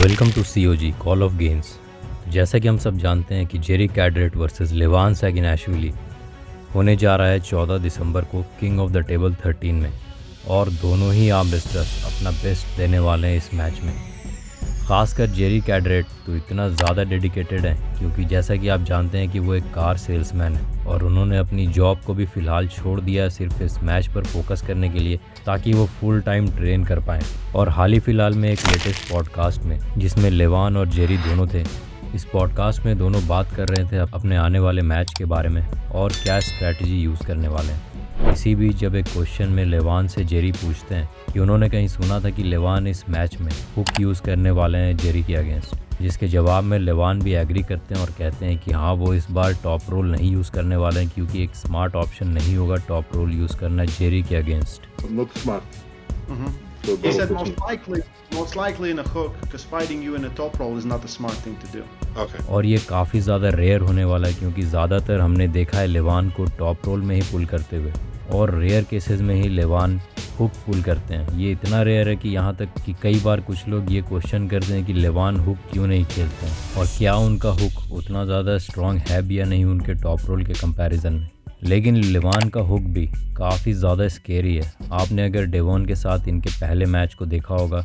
Welcome to COG call of games. जैसा कि हम सब जानते हैं कि जेरी कैडरेट वर्सेस लेवान सैगिनाशविली होने जा रहा है 14 दिसंबर को किंग ऑफ द टेबल 13 में, और दोनों ही आर्म रेसलर्स अपना बेस्ट देने वाले हैं इस मैच में। ख़ासकर जेरी कैडरेट तो इतना ज़्यादा डेडिकेटेड है क्योंकि जैसा कि आप जानते हैं कि वो एक कार सेल्समैन है और उन्होंने अपनी जॉब को भी फ़िलहाल छोड़ दिया है सिर्फ इस मैच पर फोकस करने के लिए, ताकि वो फुल टाइम ट्रेन कर पाएँ। और हाल ही फ़िलहाल में एक लेटेस्ट पॉडकास्ट में जिसमें लेवान और जेरी दोनों थे, इस पॉडकास्ट में दोनों बात कर रहे थे अपने आने वाले मैच के बारे में और क्या स्ट्रैटेजी यूज़ करने वाले हैं। इसी बीच जब एक क्वेश्चन में लेवान से जेरी पूछते हैं कि उन्होंने कहीं सुना था कि लेवान इस मैच में हुक यूज़ करने वाले हैं जेरी के अगेंस्ट, जिसके जवाब में लेवान भी एग्री करते हैं और कहते हैं कि हाँ, वो इस बार टॉप रोल नहीं यूज़ करने वाले हैं क्योंकि एक स्मार्ट ऑप्शन नहीं होगा टॉप रोल यूज़ करना जेरी के against. He said most likely in a hook, because fighting you in a top roll is not a smart thing to do. Okay. और ये काफ़ी ज़्यादा रेयर होने वाला है क्योंकि ज़्यादातर हमने देखा है लेवान को टॉप रोल में ही पुल करते हुए, और रेयर केसेस में ही लेवान हुक पुल करते हैं। ये इतना रेयर है कि यहाँ तक कि कई बार कुछ लोग ये क्वेश्चन करते हैं कि लेवान हुक क्यों नहीं खेलते हैं और क्या उनका हुक उतना ज़्यादा स्ट्रॉन्ग है भी या नहीं उनके टॉप रोल के कंपैरिजन में। लेकिन लेवान का हुक भी काफ़ी ज़्यादा स्केरी है। आपने अगर डेवॉन के साथ इनके पहले मैच को देखा होगा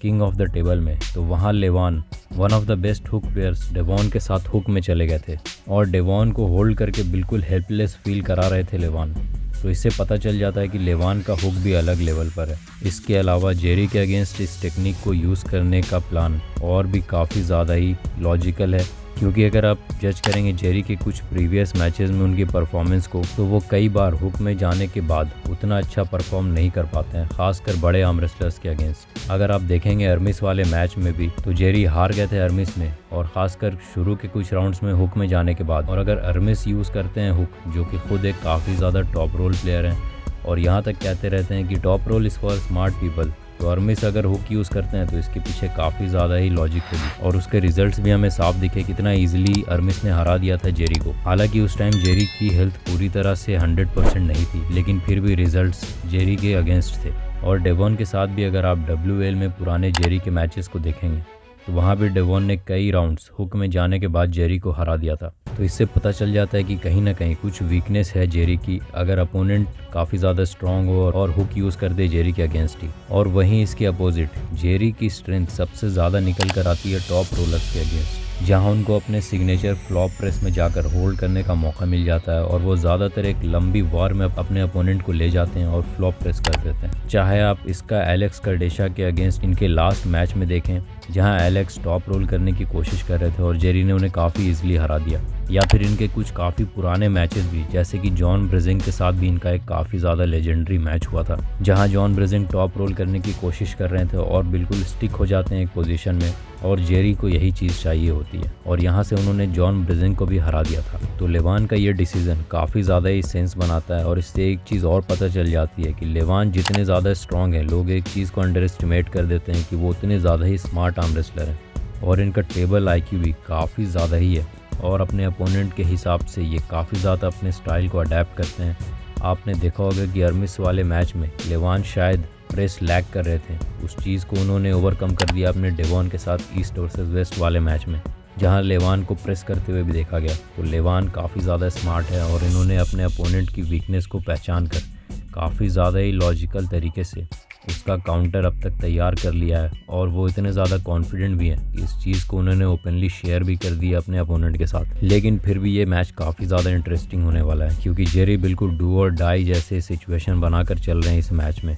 किंग ऑफ द टेबल में, तो वहाँ लेवान one of the best hook players Devon के साथ हुक में चले गए थे और डेवॉन को होल्ड करके बिल्कुल हेल्पलेस फील करा रहे थे लेवान। तो इससे पता चल जाता है कि लेवान का हुक भी अलग लेवल पर है। इसके अलावा जेरी के अगेंस्ट इस टेक्निक को यूज़ करने का प्लान और भी काफ़ी ज़्यादा ही लॉजिकल है, क्योंकि अगर आप जज करेंगे जेरी के कुछ प्रीवियस मैचेस में उनकी परफॉर्मेंस को, तो वो कई बार हुक में जाने के बाद उतना अच्छा परफॉर्म नहीं कर पाते हैं, खासकर बड़े आर्म रेसलर्स के अगेंस्ट। अगर आप देखेंगे अर्मिस वाले मैच में भी तो जेरी हार गए थे अर्मिस में, और ख़ासकर शुरू के कुछ राउंड्स में हुक में जाने के बाद। और अगर अर्मिस यूज़ करते हैं हुक, जो कि खुद एक काफ़ी ज़्यादा टॉप रोल प्लेयर हैं और यहाँ तक कहते रहते हैं कि top role is for smart people, तो अर्मिस अगर हुक यूज़ करते हैं तो इसके पीछे काफ़ी ज़्यादा ही लॉजिक होगी। और उसके रिजल्ट्स भी हमें साफ दिखे, कितना इजीली अर्मिस ने हरा दिया था जेरी को। हालांकि उस टाइम जेरी की हेल्थ पूरी तरह से 100% नहीं थी, लेकिन फिर भी रिजल्ट्स जेरी के अगेंस्ट थे। और डेवॉन के साथ भी अगर आप WL में पुराने जेरी के मैचेस को देखेंगे तो वहाँ भी डेवॉन ने कई राउंड्स हुक में जाने के बाद जेरी को हरा दिया था। तो इससे पता चल जाता है कि कहीं ना कहीं कुछ वीकनेस है जेरी की, अगर अपोनेंट काफ़ी ज़्यादा स्ट्रांग हो और हुक यूज़ कर दे जेरी के अगेंस्ट ही। और वहीं इसके अपोजिट जेरी की स्ट्रेंथ सबसे ज़्यादा निकल कर आती है टॉप रोलर्स के अगेंस्ट, जहां उनको अपने सिग्नेचर फ्लॉप प्रेस में जाकर होल्ड करने का मौका मिल जाता है और वो ज़्यादातर एक लंबी वार में अपने अपोनेंट को ले जाते हैं और फ्लॉप प्रेस कर देते हैं। चाहे आप इसका एलेक्स कर्डेशा के अगेंस्ट इनके लास्ट मैच में देखें, जहां एलेक्स टॉप रोल करने की कोशिश कर रहे थे और जेरी ने उन्हें काफ़ी ईजिली हरा दिया, या फिर इनके कुछ काफ़ी पुराने मैचेस भी, जैसे कि जॉन ब्रेजिंग के साथ भी इनका एक काफ़ी ज़्यादा लेजेंडरी मैच हुआ था, जहां जॉन ब्रेजिंग टॉप रोल करने की कोशिश कर रहे थे और बिल्कुल स्टिक हो जाते हैं एक पोजीशन में, और जेरी को यही चीज़ चाहिए होती है और यहाँ से उन्होंने जॉन ब्रेजिंग को भी हरा दिया था। तो लेवान का ये डिसीजन काफ़ी ज़्यादा ही सेंस बनाता है, और इससे एक चीज़ और पता चल जाती है कि लेवान जितने ज़्यादा स्ट्रॉन्ग है, लोग एक चीज़ को अंडर एस्टिमेट कर देते हैं कि वो उतने ज़्यादा ही स्मार्ट आर्म रेसलर हैं, और इनका टेबल IQ भी काफ़ी ज़्यादा ही है और अपने अपोनेंट के हिसाब से ये काफ़ी ज़्यादा अपने स्टाइल को अडेप्ट करते हैं। आपने देखा होगा कि अर्मिस वाले मैच में लेवान शायद प्रेस लैग कर रहे थे, उस चीज़ को उन्होंने ओवरकम कर दिया अपने डेवॉन के साथ ईस्ट वर्सेस वेस्ट वाले मैच में, जहां लेवान को प्रेस करते हुए भी देखा गया। तो लेवान काफ़ी ज़्यादा स्मार्ट है और इन्होंने अपने अपोनेंट की वीकनेस को पहचान कर काफ़ी ज़्यादा ही लॉजिकल तरीके से उसका काउंटर अब तक तैयार कर लिया है, और वो इतने ज़्यादा कॉन्फिडेंट भी हैं कि इस चीज़ को उन्होंने ओपनली शेयर भी कर दिया अपने अपोनेंट के साथ। लेकिन फिर भी ये मैच काफ़ी ज़्यादा इंटरेस्टिंग होने वाला है क्योंकि जेरी बिल्कुल डू और डाई जैसे सिचुएशन बनाकर चल रहे हैं इस मैच में,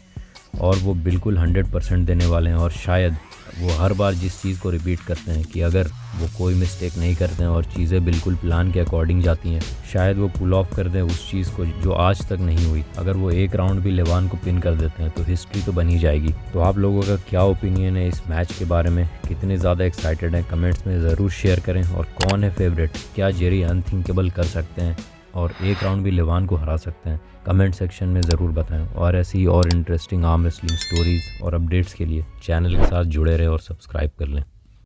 और वो बिल्कुल 100% देने वाले हैं। और शायद वो हर बार जिस चीज़ को रिपीट करते हैं कि अगर वो कोई मिस्टेक नहीं करते हैं और चीज़ें बिल्कुल प्लान के अकॉर्डिंग जाती हैं, शायद वो पुल ऑफ कर दें उस चीज़ को जो आज तक नहीं हुई। अगर वो एक राउंड भी लेवान को पिन कर देते हैं तो हिस्ट्री तो बन ही जाएगी। तो आप लोगों का क्या ओपिनियन है इस मैच के बारे में, कितने ज़्यादा एक्साइटेड हैं, कमेंट्स में ज़रूर शेयर करें। और कौन है फेवरेट, क्या जेरी अनथिंकेबल कर सकते हैं और एक राउंड भी लेवान को हरा सकते हैं, कमेंट सेक्शन में ज़रूर बताएं। और ऐसी और इंटरेस्टिंग आर्म रेसलिंग स्टोरीज़ और अपडेट्स के लिए चैनल के साथ जुड़े रहें और सब्सक्राइब कर लें।